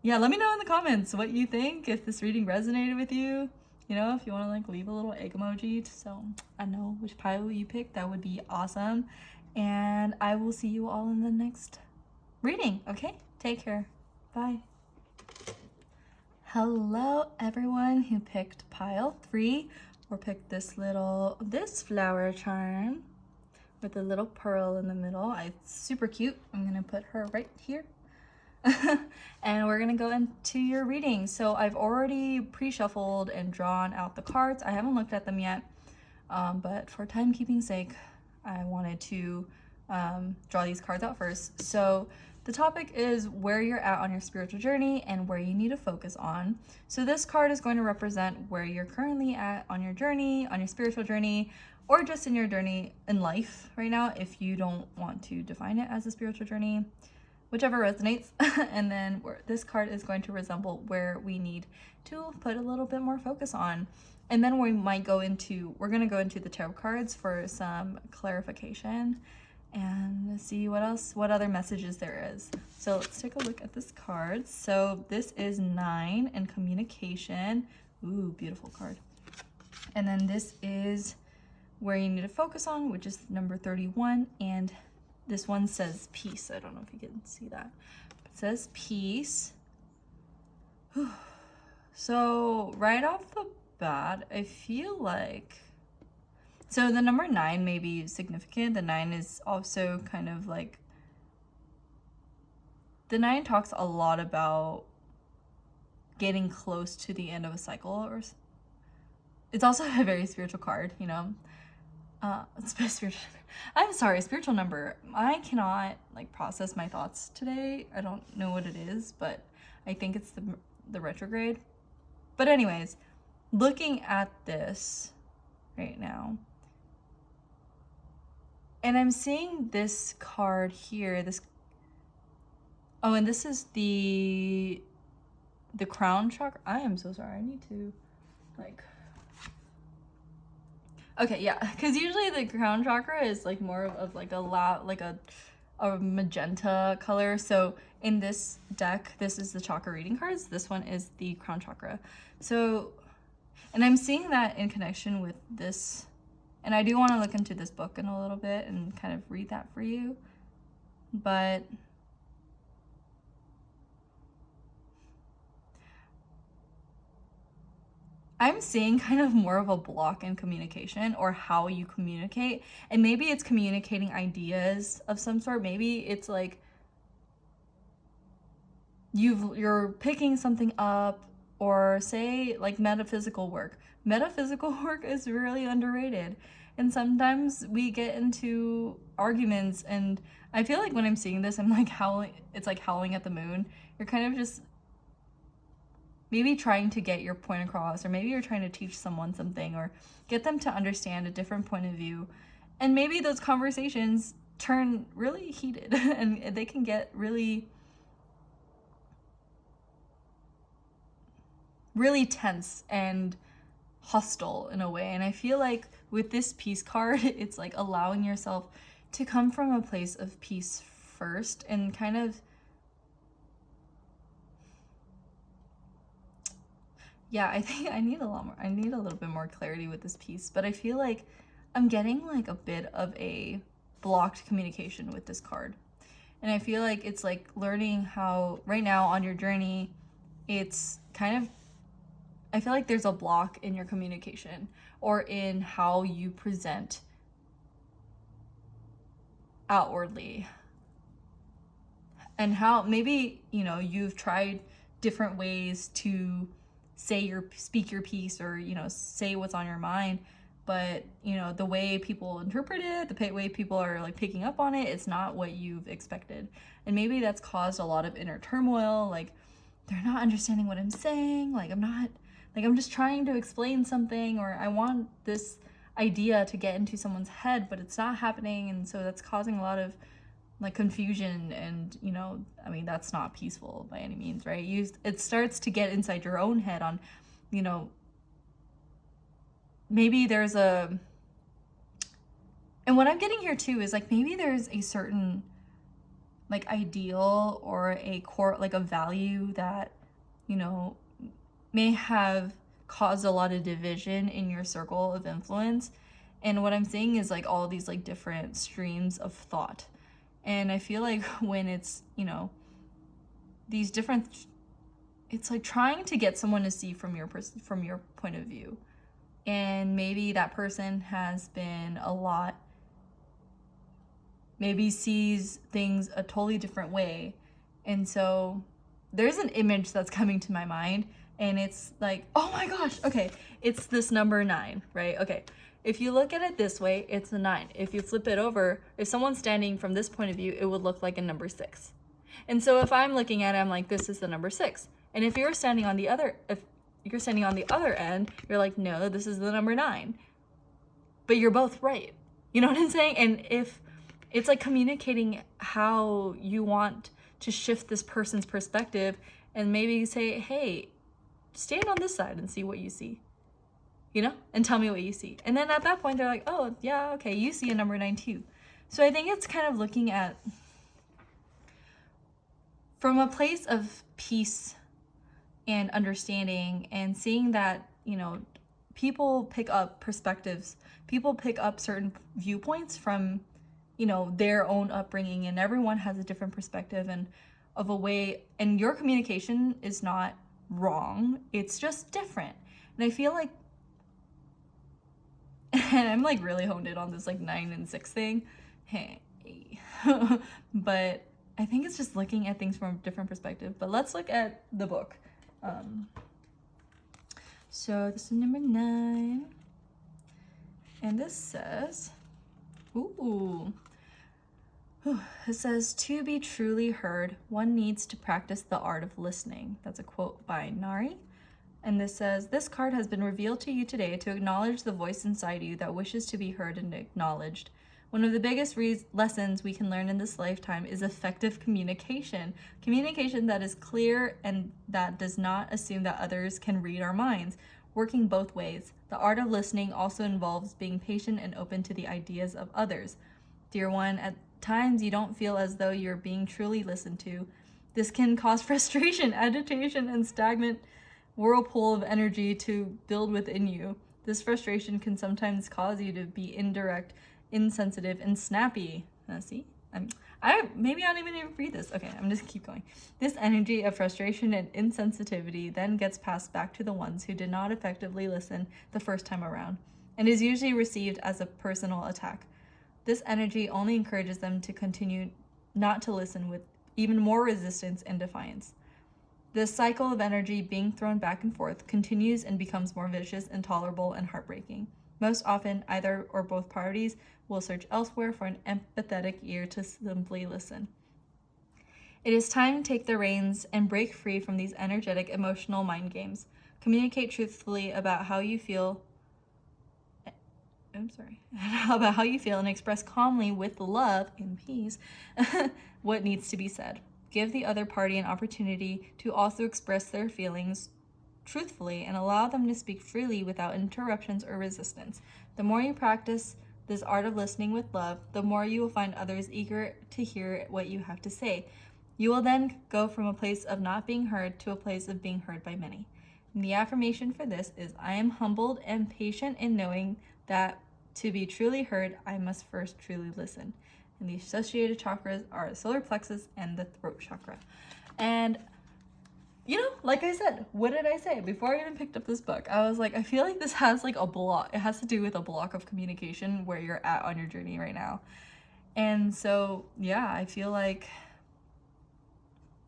A: yeah, let me know in the comments what you think, if this reading resonated with you. You know, if you want to like leave a little egg emoji so I know which pile you picked, that would be awesome. And I will see you all in the next reading, okay? Take care. Bye. Hello, everyone who picked pile 3, or picked this flower charm with a little pearl in the middle. It's super cute. I'm gonna put her right here. And we're gonna go into your reading. So I've already pre-shuffled and drawn out the cards. I haven't looked at them yet, but for timekeeping's sake, I wanted to draw these cards out first. So the topic is where you're at on your spiritual journey and where you need to focus on. So this card is going to represent where you're currently at on your journey, on your spiritual journey, or just in your journey in life right now, if you don't want to define it as a spiritual journey, whichever resonates. And then this card is going to resemble where we need to put a little bit more focus on. And then we're going to go into the tarot cards for some clarification and see what other messages there is. So let's take a look at this card. So this is 9 and communication. Ooh, beautiful card. And then this is where you need to focus on, which is number 31. And this one says peace. I don't know if you can see that. It says peace. So right off the bat, I feel like, so the number 9 may be significant. The 9 is also kind of like, the 9 talks a lot about getting close to the end of a cycle, or it's also a very spiritual card, you know. Spiritual number. I cannot like process my thoughts today. I don't know what it is, but I think it's the retrograde. But anyways, looking at this right now, and I'm seeing this card here, and this is the crown chakra. I am so sorry. I need to like, okay, yeah, because usually the crown chakra is like more of like a magenta color. So in this deck, this is the chakra reading cards. This one is the crown chakra. So, and I'm seeing that in connection with this. And I do want to look into this book in a little bit and kind of read that for you. But I'm seeing kind of more of a block in communication, or how you communicate. And maybe it's communicating ideas of some sort. Maybe it's like you're picking something up, or say like metaphysical work. Metaphysical work is really underrated. And sometimes we get into arguments, and I feel like when I'm seeing this, I'm like howling. It's like howling at the moon. You're kind of just maybe trying to get your point across, or maybe you're trying to teach someone something, or get them to understand a different point of view. And maybe those conversations turn really heated and they can get really, really tense and hostile in a way. And I feel like with this peace card, it's like allowing yourself to come from a place of peace first, and kind of, yeah, I think I need a little bit more clarity with this piece. But I feel like I'm getting like a bit of a blocked communication with this card. And I feel like it's like learning how right now on your journey, it's kind of, I feel like there's a block in your communication, or in how you present outwardly, and how maybe, you know, you've tried different ways to speak your piece, or, you know, say what's on your mind, but, you know, the way people interpret it, the way people are like picking up on it, it's not what you've expected. And maybe that's caused a lot of inner turmoil. Like, they're not understanding what I'm saying. Like, I'm just trying to explain something, or I want this idea to get into someone's head, but it's not happening. And so that's causing a lot of like confusion. And, you know, I mean, that's not peaceful by any means, right? It starts to get inside your own head on, you know, maybe there's and what I'm getting here too is like, maybe there's a certain like ideal, or a core, like a value that, you know, may have caused a lot of division in your circle of influence. And what I'm seeing is like all these like different streams of thought. And I feel like when it's, you know, these different, it's like trying to get someone to see from your point of view. And maybe that person has been maybe sees things a totally different way. And so there's an image that's coming to my mind, and it's like, oh my gosh, okay, it's this number 9, right? Okay, if you look at it this way, it's a 9. If you flip it over, if someone's standing from this point of view, it would look like a number 6. And so if I'm looking at it, I'm like, this is the number 6. And if you're standing on the other end, you're like, no, this is the number 9. But you're both right. You know what I'm saying? And if it's like communicating how you want to shift this person's perspective, and maybe say, hey, stand on this side and see what you see, you know, and tell me what you see. And then at that point, they're like, oh, yeah, okay, you see a number 9 too. So I think it's kind of looking at from a place of peace and understanding, and seeing that, you know, people pick up perspectives, people pick up certain viewpoints from, you know, their own upbringing, and everyone has a different perspective and of a way, and your communication is not wrong, it's just different. And I feel like, and I'm like really honed in on this like 9 and 6 thing, hey, but I think it's just looking at things from a different perspective. But let's look at the book. So this is number 9. And this says, ooh, it says, to be truly heard, one needs to practice the art of listening. That's a quote by Nari. And this says, this card has been revealed to you today to acknowledge the voice inside you that wishes to be heard and acknowledged. One of the biggest lessons we can learn in this lifetime is effective communication. Communication that is clear and that does not assume that others can read our minds, working both ways. The art of listening also involves being patient and open to the ideas of others. Dear one, at times you don't feel as though you're being truly listened to. This can cause frustration, agitation, and stagnant whirlpool of energy to build within you. This frustration can sometimes cause you to be indirect, insensitive, and snappy. See? Maybe I don't even need to read this. Okay, I'm just keep going. This energy of frustration and insensitivity then gets passed back to the ones who did not effectively listen the first time around, and is usually received as a personal attack. This energy only encourages them to continue not to listen with even more resistance and defiance. This cycle of energy being thrown back and forth continues and becomes more vicious, intolerable, and heartbreaking. Most often, either or both parties will search elsewhere for an empathetic ear to simply listen. It is time to take the reins and break free from these energetic, emotional mind games. Communicate truthfully about how you feel. About how you feel and express calmly with love and peace what needs to be said. Give the other party an opportunity to also express their feelings truthfully and allow them to speak freely without interruptions or resistance. The more you practice this art of listening with love, the more you will find others eager to hear what you have to say. You will then go from a place of not being heard to a place of being heard by many. And the affirmation for this is, I am humbled and patient in knowing that to be truly heard, I must first truly listen. And the associated chakras are the solar plexus and the throat chakra. And, you know, like I said, what did I say? Before I even picked up this book, I was like, I feel like this has like a block. It has to do with a block of communication where you're at on your journey right now. And so, yeah, I feel like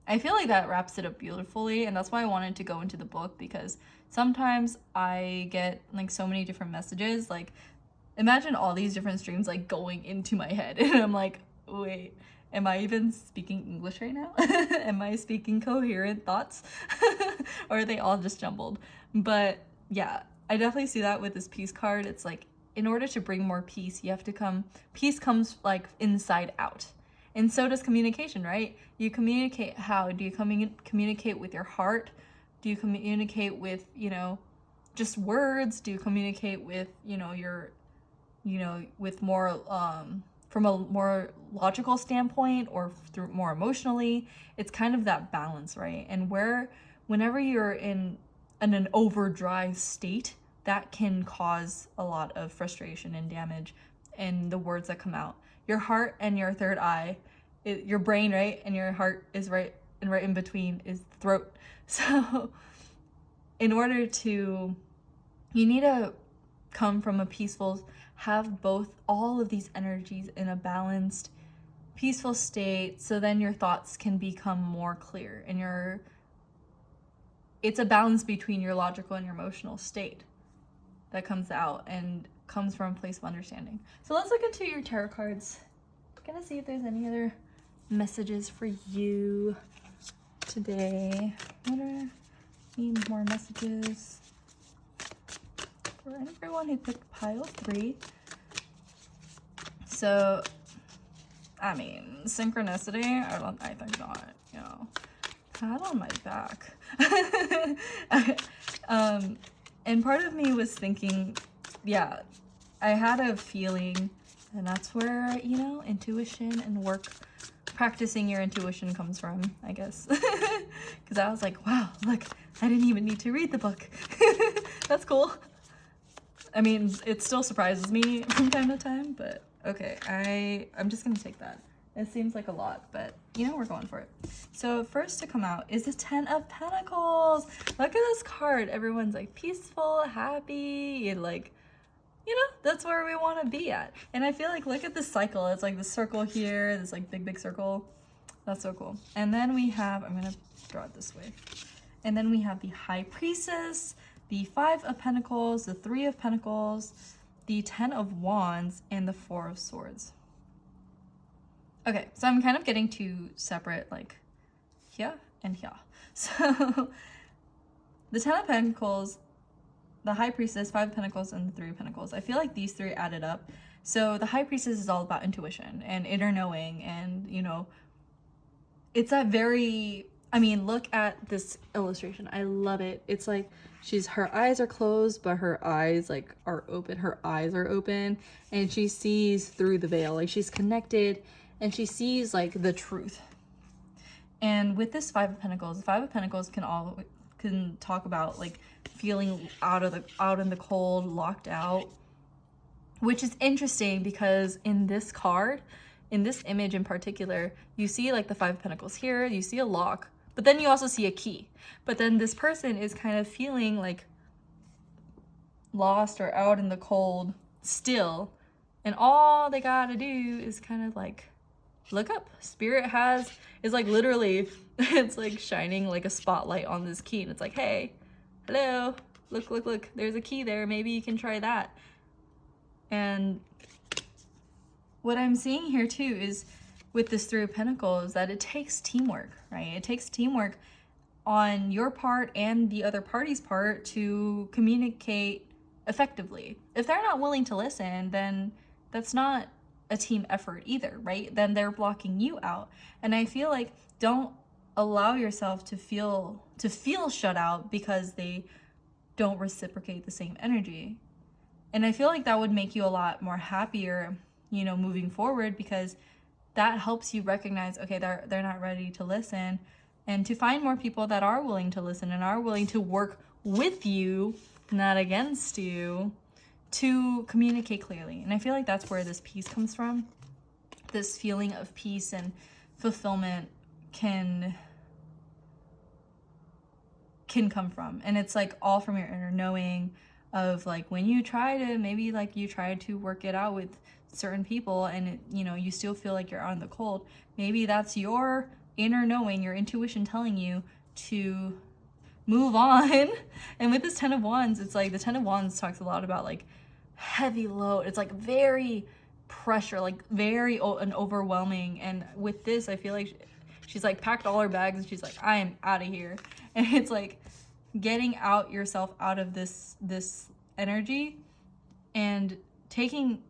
A: that wraps it up beautifully. And that's why I wanted to go into the book, because sometimes I get like so many different messages, like, imagine all these different streams like going into my head, and I'm like, wait, am I even speaking English right now? Am I speaking coherent thoughts? Or are they all just jumbled? But yeah, I definitely see that with this peace card. It's like, in order to bring more peace, you have to peace comes like inside out. And so does communication, right? You communicate how? Do you communicate with your heart? Do you communicate with, just words? Do you communicate with, with more, from a more logical standpoint, or through more emotionally? It's kind of that balance, right? And whenever you're in an overdrive state, that can cause a lot of frustration and damage in the words that come out. Your heart and your third eye, your brain, right? And your heart is right, and right in between is the throat. So in order to, you need to come from a peaceful, have all of these energies in a balanced, peaceful state, so then your thoughts can become more clear, and it's a balance between your logical and your emotional state that comes out and comes from a place of understanding. So let's look into your tarot cards. I'm gonna see if there's any other messages for you today. Need more messages for everyone who picked pile 3. So, I mean, synchronicity, I think not, pat on my back. And part of me was thinking, yeah, I had a feeling, and that's where, intuition and practicing your intuition comes from, I guess. Because I was like, wow, look, I didn't even need to read the book. That's cool. I mean, it still surprises me from time to time, but okay, I'm just gonna take that. It seems like a lot, but we're going for it. So first to come out is the 10 of Pentacles. Look at this card. Everyone's like peaceful, happy, and like, that's where we want to be at. And I feel like, look at this cycle. It's like the circle here, this like big circle. That's so cool. And then we have, I'm gonna draw it this way. And then we have the High Priestess, the Five of Pentacles, the Three of Pentacles, the Ten of Wands, and the Four of Swords. Okay, so I'm kind of getting two separate, like, here and here. So the Ten of Pentacles, the High Priestess, Five of Pentacles, and the Three of Pentacles. I feel like these three added up. So the High Priestess is all about intuition and inner knowing, and, you know, it's that very, I mean, look at this illustration. I love it. It's like her eyes are closed, but her eyes like are open. Her eyes are open, and she sees through the veil. Like, she's connected, and she sees like the truth. And with this Five of Pentacles, the Five of Pentacles can talk about like feeling out in the cold, locked out, which is interesting because in this card, in this image in particular, you see like the Five of Pentacles here, you see a lock, but then you also see a key. But then this person is kind of feeling like lost or out in the cold still, and all they gotta do is kind of like look up. Spirit is like literally, it's like shining like a spotlight on this key, and it's like, hey, hello, look, there's a key there, maybe you can try that. And what I'm seeing here too is with this Three of Pentacles that it takes teamwork, right? It takes teamwork on your part and the other party's part to communicate effectively. If they're not willing to listen, then that's not a team effort either, right? Then they're blocking you out. And I feel like don't allow yourself to feel shut out because they don't reciprocate the same energy. And I feel like that would make you a lot more happier, you know, moving forward, because that helps you recognize, okay, they're not ready to listen, and to find more people that are willing to listen and are willing to work with you, not against you, to communicate clearly. And I feel like that's where this peace comes from. This feeling of peace and fulfillment can come from. And it's like all from your inner knowing of like when you try to work it out with certain people and it, you know, you still feel like you're out in the cold. Maybe that's your inner knowing, your intuition telling you to move on. And with this Ten of Wands, it's like the Ten of Wands talks a lot about like heavy load. It's like very pressure, like very and overwhelming. And with this, I feel like she's like packed all her bags and she's like, I am out of here. And it's like getting yourself out of this energy and taking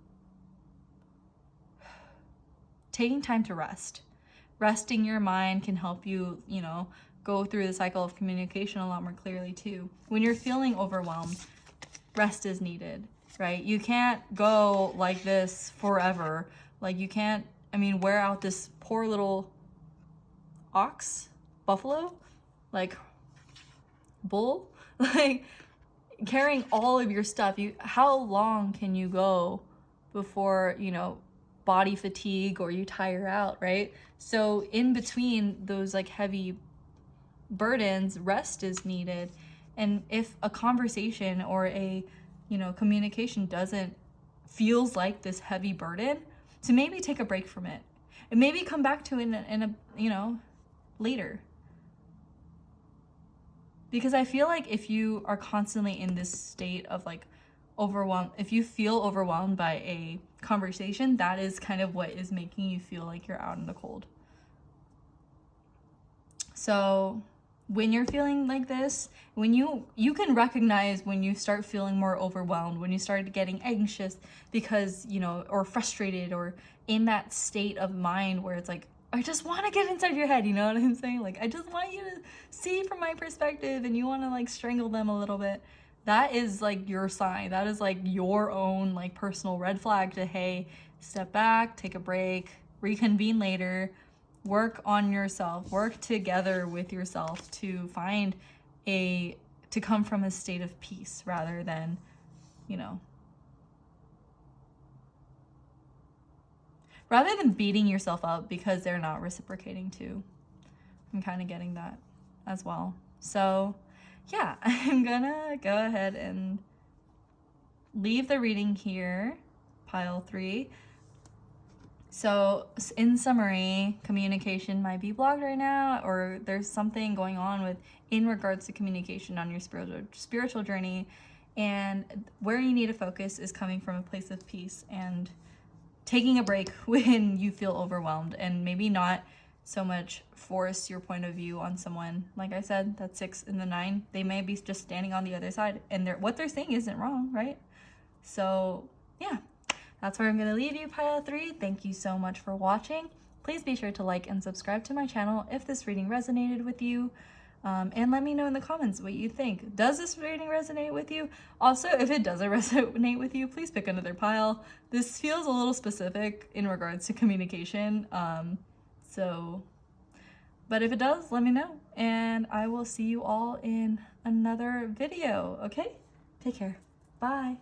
A: time to rest. Resting your mind can help you, you know, go through the cycle of communication a lot more clearly too. When you're feeling overwhelmed, rest is needed, right? You can't go like this forever. Like you can't, wear out this poor little buffalo, like bull, like carrying all of your stuff. How long can you go before, you know, body fatigue or you tire out, right? So in between those like heavy burdens, rest is needed. And if a conversation or a, you know, communication feels like this heavy burden, to maybe take a break from it and maybe come back to it in a you know, later. Because I feel like if you are constantly in this state of like overwhelmed, if you feel overwhelmed by a conversation, that is kind of what is making you feel like you're out in the cold. So when you're feeling like this, when you can recognize when you start feeling more overwhelmed, when you start getting anxious because, you know, or frustrated, or in that state of mind where it's like, I just want to get inside your head, you know what I'm saying? Like, I just want you to see from my perspective, and you want to like strangle them a little bit. That is like your sign. That is like your own like personal red flag to, hey, step back, take a break, reconvene later, work on yourself, work together with yourself to to come from a state of peace rather than, you know, rather than beating yourself up because they're not reciprocating too. I'm kind of getting that as well. So yeah, I'm gonna go ahead and leave the reading here, pile 3. So in summary, communication might be blocked right now, or there's something going on with in regards to communication on your spiritual journey, and where you need to focus is coming from a place of peace and taking a break when you feel overwhelmed, and maybe not so much force your point of view on someone. Like I said, that 6 and the 9, they may be just standing on the other side, and what they're saying isn't wrong, right? So yeah, that's where I'm going to leave you, pile 3. Thank you so much for watching. Please be sure to like and subscribe to my channel if this reading resonated with you. And let me know in the comments what you think. Does this reading resonate with you? Also, if it doesn't resonate with you, please pick another pile. This feels a little specific in regards to communication. But if it does, let me know. And I will see you all in another video, okay? Take care. Bye.